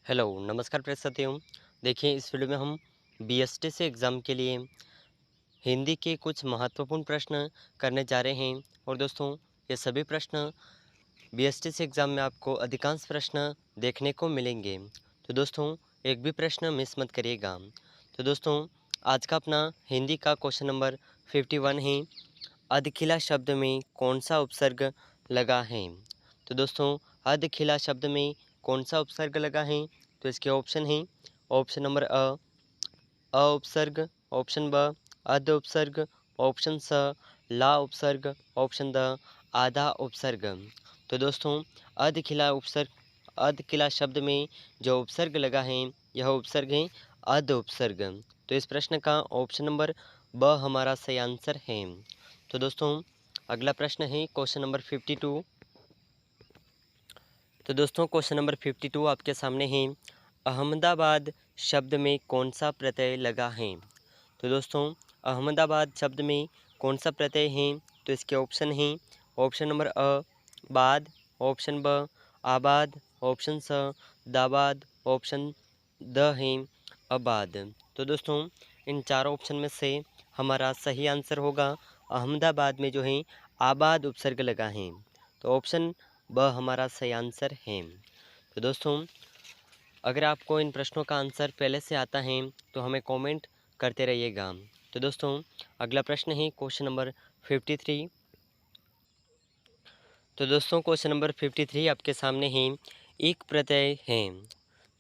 Hello नमस्कार प्रिय साथियों। देखिए इस वीडियो में हम बीएसटीसी एग्ज़ाम के लिए हिंदी के कुछ महत्वपूर्ण प्रश्न करने जा रहे हैं। और दोस्तों ये सभी प्रश्न बीएसटीसी एग्ज़ाम में आपको अधिकांश प्रश्न देखने को मिलेंगे। तो दोस्तों एक भी प्रश्न मिस मत करिएगा। तो दोस्तों आज का अपना हिंदी का क्वेश्चन नंबर 51 है। अधखिला शब्द में कौन सा उपसर्ग लगा है? तो दोस्तों अधखिला शब्द में कौन सा उपसर्ग लगा है? तो इसके ऑप्शन हैं। ऑप्शन नंबर अ उपसर्ग, ऑप्शन ब अध उपसर्ग, ऑप्शन स ला उपसर्ग, ऑप्शन द आधा उपसर्ग। तो दोस्तों अधखिला शब्द में जो उपसर्ग लगा है यह उपसर्ग है अध उपसर्ग। तो इस प्रश्न का ऑप्शन नंबर ब हमारा सही आंसर है। तो दोस्तों अगला प्रश्न है क्वेश्चन नंबर 52। तो दोस्तों क्वेश्चन नंबर 52 आपके सामने है। अहमदाबाद शब्द में कौन सा प्रत्यय लगा है? तो दोस्तों अहमदाबाद शब्द में कौन सा प्रत्यय है? तो इसके ऑप्शन हैं। ऑप्शन नंबर अ बाद, ऑप्शन ब आबाद, ऑप्शन स दाबाद, ऑप्शन द है अबाद। तो दोस्तों इन चारों ऑप्शन में से हमारा सही आंसर होगा अहमदाबाद में जो है आबाद उपसर्ग लगा है। तो ऑप्शन ब हमारा सही आंसर है। तो दोस्तों अगर आपको इन प्रश्नों का आंसर पहले से आता है तो हमें कमेंट करते रहिएगा। तो दोस्तों अगला प्रश्न है क्वेश्चन नंबर 53। तो दोस्तों क्वेश्चन नंबर 53 आपके सामने है। एक प्रत्यय है।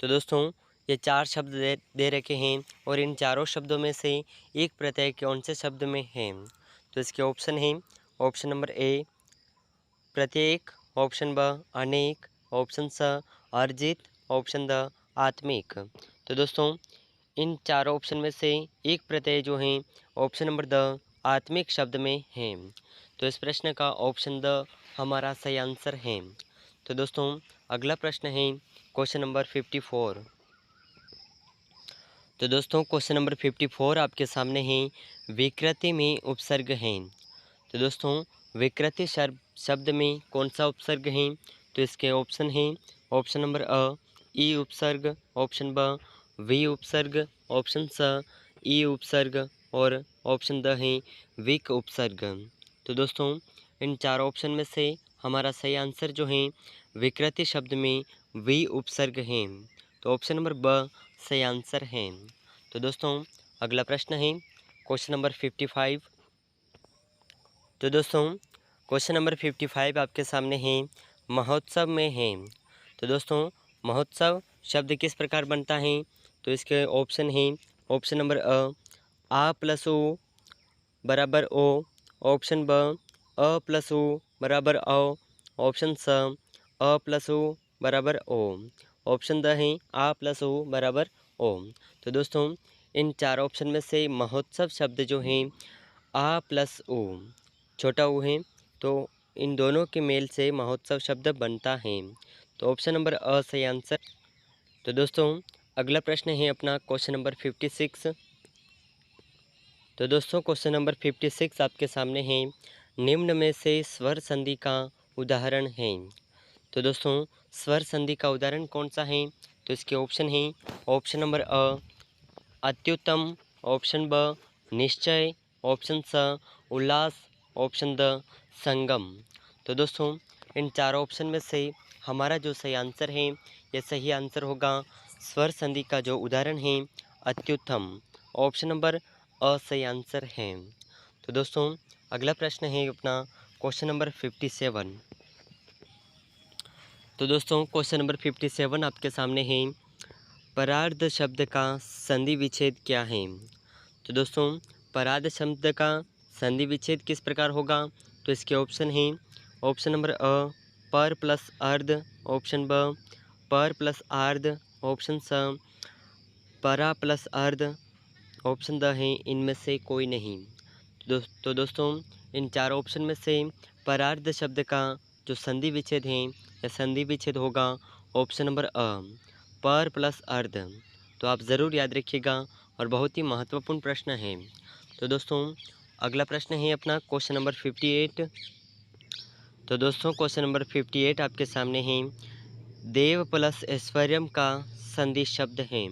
तो दोस्तों ये चार शब्द दे रखे हैं और इन चारों शब्दों में से एक प्रत्यय कौन से शब्द में है? तो इसके ऑप्शन हैं। ऑप्शन नंबर ए प्रत्येक, ऑप्शन ब अनेक, ऑप्शन स अर्जित, ऑप्शन द आत्मिक। तो दोस्तों इन चारों ऑप्शन में से एक प्रत्यय जो है ऑप्शन नंबर द आत्मिक शब्द में है। तो इस प्रश्न का ऑप्शन द हमारा सही आंसर है। तो दोस्तों अगला प्रश्न है क्वेश्चन नंबर 54। तो दोस्तों क्वेश्चन नंबर 54 आपके सामने है। विकृति में उपसर्ग हैं। तो दोस्तों विकृति शब्द में कौन सा उपसर्ग है? तो इसके ऑप्शन हैं। ऑप्शन नंबर अ ई उपसर्ग, ऑप्शन ब वी उपसर्ग, ऑप्शन स ई उपसर्ग और ऑप्शन द है विक उपसर्ग। तो दोस्तों इन चार ऑप्शन में से हमारा सही आंसर जो है विकृति शब्द में वी उपसर्ग है। तो ऑप्शन नंबर ब सही आंसर है। तो दोस्तों अगला प्रश्न है क्वेश्चन नंबर 55। तो दोस्तों क्वेश्चन नंबर 55 आपके सामने है। महोत्सव में है। तो दोस्तों महोत्सव शब्द किस प्रकार बनता है? तो इसके ऑप्शन हैं। ऑप्शन नंबर आ प्लस ओ बराबर ओ, ऑप्शन ब अ प्लस ओ बराबर औ, ऑप्शन स अ प्लस ओ बराबर ओ, ऑप्शन द है आ प्लस ओ बराबर ओ। तो दोस्तों इन चार ऑप्शन में से महोत्सव शब्द जो हैं आ प्लस ओ छोटा ओ है। तो इन दोनों के मेल से महोत्सव शब्द बनता है। तो ऑप्शन नंबर अ सही आंसर। तो दोस्तों अगला प्रश्न है अपना क्वेश्चन नंबर 56। तो दोस्तों क्वेश्चन नंबर 56 आपके सामने है। निम्न में से स्वर संधि का उदाहरण है। तो दोस्तों स्वर संधि का उदाहरण कौन सा है? तो इसके ऑप्शन हैं। ऑप्शन नंबर अ अत्युत्तम, ऑप्शन ब निश्चय, ऑप्शन स उल्लास, ऑप्शन द संगम। तो दोस्तों इन चारों ऑप्शन में से हमारा जो सही आंसर है यह सही आंसर होगा स्वर संधि का जो उदाहरण है अत्युत्तम। ऑप्शन नंबर अ सही आंसर है। तो दोस्तों अगला प्रश्न है अपना क्वेश्चन नंबर 57। तो दोस्तों क्वेश्चन नंबर 57 आपके सामने है। परार्ध शब्द का संधि विच्छेद क्या है? तो दोस्तों परार्ध शब्द का संधि विच्छेद किस प्रकार होगा? तो इसके ऑप्शन हैं। ऑप्शन नंबर अ पर प्लस अर्ध, ऑप्शन ब पर प्लस आर्ध, ऑप्शन स परा प्लस अर्ध, ऑप्शन द है इनमें से कोई नहीं। तो दोस्तों इन चार ऑप्शन में से परार्ध शब्द का जो संधि विच्छेद है या संधि विच्छेद होगा ऑप्शन नंबर अ पर प्लस अर्ध। तो आप ज़रूर याद रखिएगा और बहुत ही महत्वपूर्ण प्रश्न है। तो दोस्तों अगला प्रश्न है अपना क्वेश्चन नंबर 58। तो दोस्तों क्वेश्चन नंबर 58 आपके सामने है। देव प्लस ऐश्वर्यम का संधि शब्द हैं?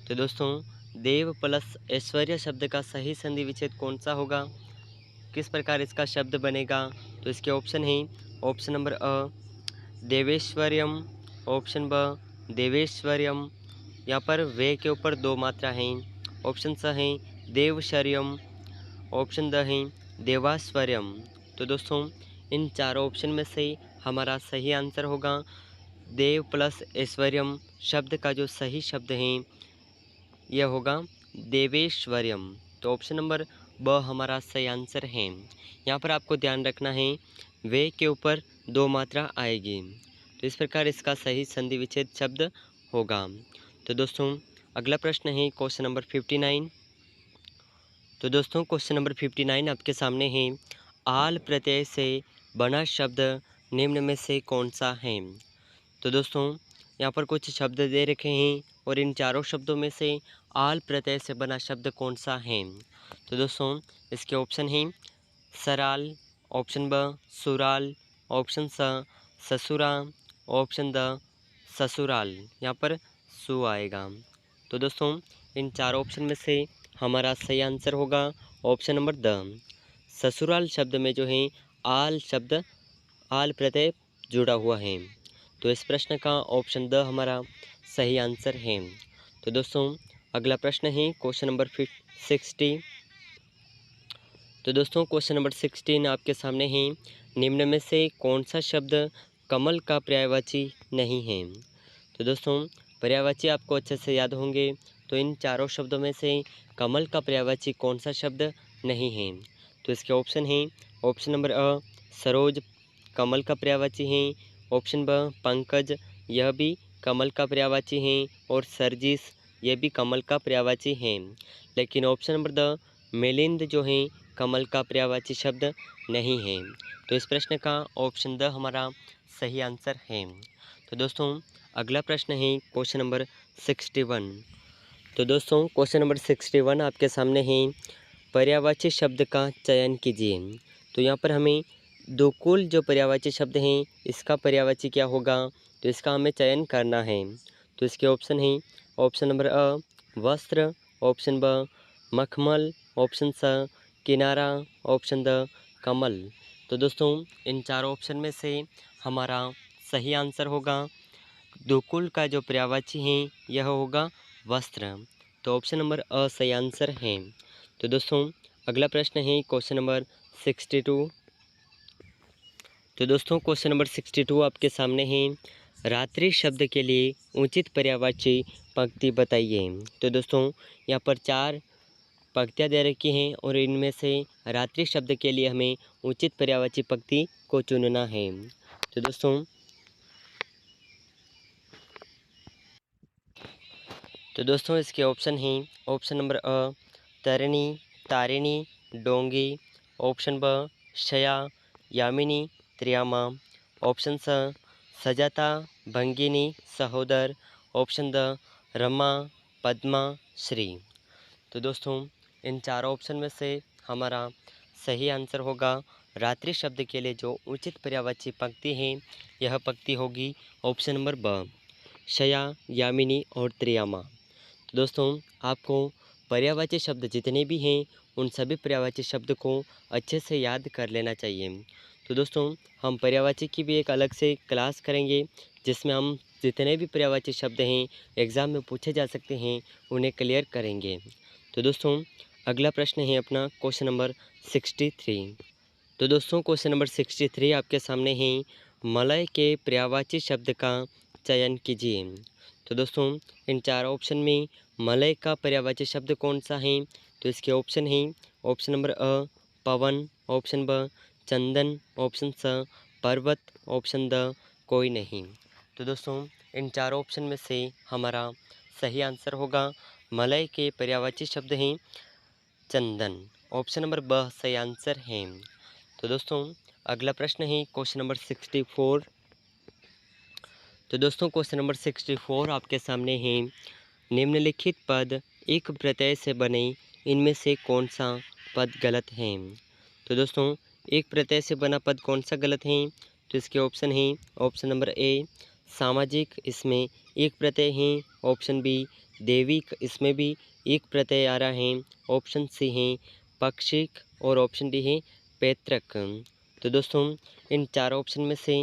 तो दोस्तों देव प्लस ऐश्वर्य शब्द का सही संधि विच्छेद कौन सा होगा? किस प्रकार इसका शब्द बनेगा? तो इसके ऑप्शन हैं, ऑप्शन नंबर अ देवेश्वर्यम, ऑप्शन ब देवेश्वर्यम, यहाँ पर वे के ऊपर दो मात्रा हैं। ऑप्शन स हैं देवशर्यम, ऑप्शन द हैं देवाश्वर्यम। तो दोस्तों इन चारों ऑप्शन में से हमारा सही आंसर होगा देव प्लस ऐश्वर्यम शब्द का जो सही शब्द है यह होगा देवेश्वर्यम। तो ऑप्शन नंबर ब हमारा सही आंसर है। यहाँ पर आपको ध्यान रखना है वे के ऊपर दो मात्रा आएगी, तो इस प्रकार इसका सही संधि विच्छेद शब्द होगा। तो दोस्तों अगला प्रश्न है क्वेश्चन नंबर 59। तो दोस्तों क्वेश्चन नंबर 59 आपके सामने है। आल प्रत्यय से बना शब्द निम्न में से कौन सा है? तो दोस्तों यहाँ पर कुछ शब्द दे रखे हैं और इन चारों शब्दों में से आल प्रत्यय से बना शब्द कौन सा है? तो दोस्तों इसके ऑप्शन हैं सराल, ऑप्शन ब सुराल, ऑप्शन स ससुरा, ऑप्शन द ससुराल। यहाँ पर सु आएगा। तो दोस्तों इन चारों ऑप्शन में से हमारा सही आंसर होगा ऑप्शन नंबर द ससुराल शब्द में जो है आल शब्द आल प्रत्यय जुड़ा हुआ है। तो इस प्रश्न का ऑप्शन द हमारा सही आंसर है। तो दोस्तों अगला प्रश्न है क्वेश्चन नंबर 60। तो दोस्तों क्वेश्चन नंबर 16 आपके सामने है। निम्न में से कौन सा शब्द कमल का पर्यायवाची नहीं है? तो दोस्तों पर्यायवाची आपको अच्छे से याद होंगे। तो इन चारों शब्दों में से कमल का पर्यायवाची कौन सा शब्द नहीं है? तो इसके ऑप्शन हैं, ऑप्शन नंबर अ सरोज कमल का पर्यायवाची है, ऑप्शन ब पंकज यह भी कमल का पर्यायवाची है, और सरजिस यह भी कमल का पर्यायवाची है। लेकिन ऑप्शन नंबर द मिलिंद जो है कमल का पर्यायवाची शब्द नहीं है। तो इस प्रश्न का ऑप्शन द हमारा सही आंसर है। तो दोस्तों अगला प्रश्न है क्वेश्चन नंबर 61। तो दोस्तों क्वेश्चन नंबर 61 आपके सामने है। पर्यायवाची शब्द का चयन कीजिए। तो यहाँ पर हमें दो कुल जो पर्यायवाची शब्द हैं इसका पर्यायवाची क्या होगा, तो इसका हमें चयन करना है। तो इसके ऑप्शन हैं, ऑप्शन नंबर अ वस्त्र, ऑप्शन ब मखमल, ऑप्शन स किनारा, ऑप्शन द कमल। तो दोस्तों इन चारों ऑप्शन में से हमारा सही आंसर होगा दुकुल का जो पर्यायवाची है यह होगा वस्त्र। तो ऑप्शन नंबर अ सही आंसर है। तो दोस्तों अगला प्रश्न है क्वेश्चन नंबर 62। तो दोस्तों क्वेश्चन नंबर 62 आपके सामने है। रात्रि शब्द के लिए उचित पर्यायवाची पंक्ति बताइए। तो दोस्तों यहाँ पर चार पंक्तियाँ दे रखी हैं और इनमें से रात्रि शब्द के लिए हमें उचित पर्यायवाची पंक्ति को चुनना है। तो दोस्तों इसके ऑप्शन हैं, ऑप्शन नंबर अ तरणी, तारिणी, डोंगी, ऑप्शन ब शया, यामिनी, त्रियामा, ऑप्शन स सजाता, भंगिनी, सहोदर, ऑप्शन द रमा, पद्मा, श्री। तो दोस्तों इन चारों ऑप्शन में से हमारा सही आंसर होगा रात्रि शब्द के लिए जो उचित पर्यायवाची पंक्ति है यह पंक्ति होगी ऑप्शन नंबर ब शया, यामिनी और त्रियामा। तो दोस्तों आपको पर्यायवाची शब्द जितने भी हैं उन सभी पर्यायवाची शब्द को अच्छे से याद कर लेना चाहिए। तो दोस्तों हम पर्यायवाची की भी एक अलग से क्लास करेंगे जिसमें हम जितने भी पर्यायवाची शब्द हैं एग्ज़ाम में पूछे जा सकते हैं उन्हें क्लियर करेंगे। तो दोस्तों अगला प्रश्न है अपना क्वेश्चन नंबर 63। तो दोस्तों क्वेश्चन नंबर 63 आपके सामने है। मलय के पर्यायवाची शब्द का चयन कीजिए। तो दोस्तों इन चार ऑप्शन में मलय का पर्यायवाची शब्द कौन सा है? तो इसके ऑप्शन हैं, ऑप्शन नंबर अ पवन, ऑप्शन ब चंदन, ऑप्शन स पर्वत, ऑप्शन द कोई नहीं। तो दोस्तों इन चारों ऑप्शन में से हमारा सही आंसर होगा मलय के पर्यायवाची शब्द हैं चंदन, ऑप्शन नंबर ब सही आंसर है। तो दोस्तों अगला प्रश्न है क्वेश्चन नंबर 64। तो दोस्तों क्वेश्चन नंबर 64 आपके सामने है। निम्नलिखित पद एक प्रत्यय से बने, इनमें से कौन सा पद गलत है? तो दोस्तों एक प्रत्यय से बना पद कौन सा गलत है? तो इसके ऑप्शन हैं, ऑप्शन नंबर ए सामाजिक, इसमें एक प्रत्यय है। ऑप्शन बी दैविक, इसमें भी एक प्रत्यय आ रहा है। ऑप्शन सी है पाक्षिक और ऑप्शन डी है पैतृक। तो दोस्तों इन चार ऑप्शन में से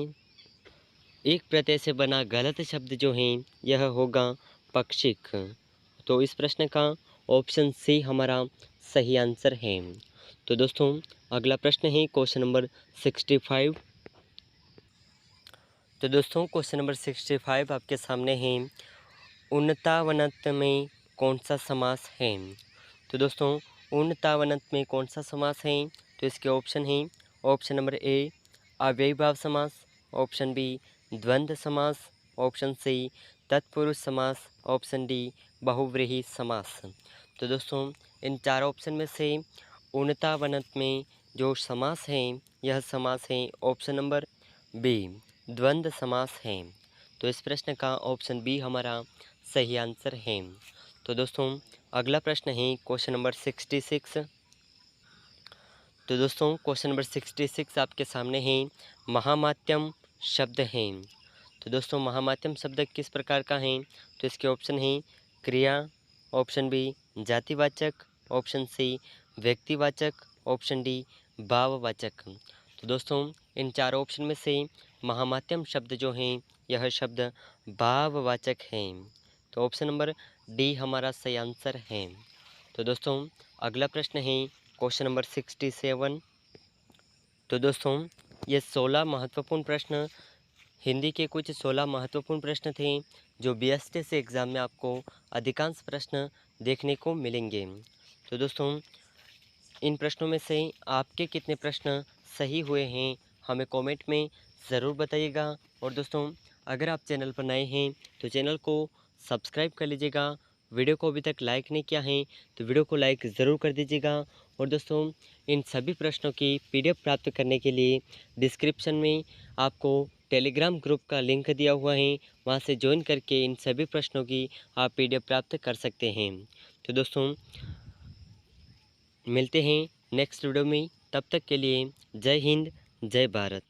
एक प्रत्यय से बना गलत शब्द जो है यह होगा पाक्षिक। तो इस प्रश्न का ऑप्शन सी हमारा सही आंसर है। तो दोस्तों अगला प्रश्न है क्वेश्चन नंबर 65। तो दोस्तों क्वेश्चन नंबर 65 आपके सामने है। उन्नतावनत में कौन सा समास है? तो दोस्तों उन्नतावनत में कौन सा समास है? तो इसके ऑप्शन हैं। ऑप्शन नंबर ए अव्ययीभाव समास, ऑप्शन बी द्वंद्व समास, ऑप्शन सी तत्पुरुष समास, ऑप्शन डी बहुव्रीहि समास। तो दोस्तों इन चार ऑप्शन में से उन्नतावनत में जो समास है यह समास है ऑप्शन नंबर बी द्वंद्व समास है। तो इस प्रश्न का ऑप्शन बी हमारा सही आंसर है। तो दोस्तों अगला प्रश्न है क्वेश्चन नंबर 66। तो दोस्तों क्वेश्चन नंबर 66 आपके सामने है। महामात्यम शब्द है। तो दोस्तों महामात्यम शब्द किस प्रकार का है? तो इसके ऑप्शन है क्रिया, ऑप्शन बी जातिवाचक, ऑप्शन सी व्यक्तिवाचक, ऑप्शन डी भाववाचक। तो दोस्तों इन चार ऑप्शन में से महामात्यम शब्द जो हैं यह शब्द भाववाचक हैं। तो ऑप्शन नंबर डी हमारा सही आंसर है। तो दोस्तों अगला प्रश्न है क्वेश्चन नंबर 67। तो दोस्तों ये 16 महत्वपूर्ण प्रश्न, हिंदी के कुछ 16 महत्वपूर्ण प्रश्न थे जो बीएसटीसी एग्ज़ाम में आपको अधिकांश प्रश्न देखने को मिलेंगे। तो दोस्तों इन प्रश्नों में से आपके कितने प्रश्न सही हुए हैं हमें कमेंट में ज़रूर बताइएगा। और दोस्तों अगर आप चैनल पर नए हैं तो चैनल को सब्सक्राइब कर लीजिएगा। वीडियो को अभी तक लाइक नहीं किया है तो वीडियो को लाइक ज़रूर कर दीजिएगा। और दोस्तों इन सभी प्रश्नों की पीडीएफ प्राप्त करने के लिए डिस्क्रिप्शन में आपको टेलीग्राम ग्रुप का लिंक दिया हुआ है, वहां से ज्वाइन करके इन सभी प्रश्नों की आप पीडीएफ प्राप्त कर सकते हैं। तो दोस्तों मिलते हैं नेक्स्ट वीडियो में, तब तक के लिए जय हिंद जय भारत।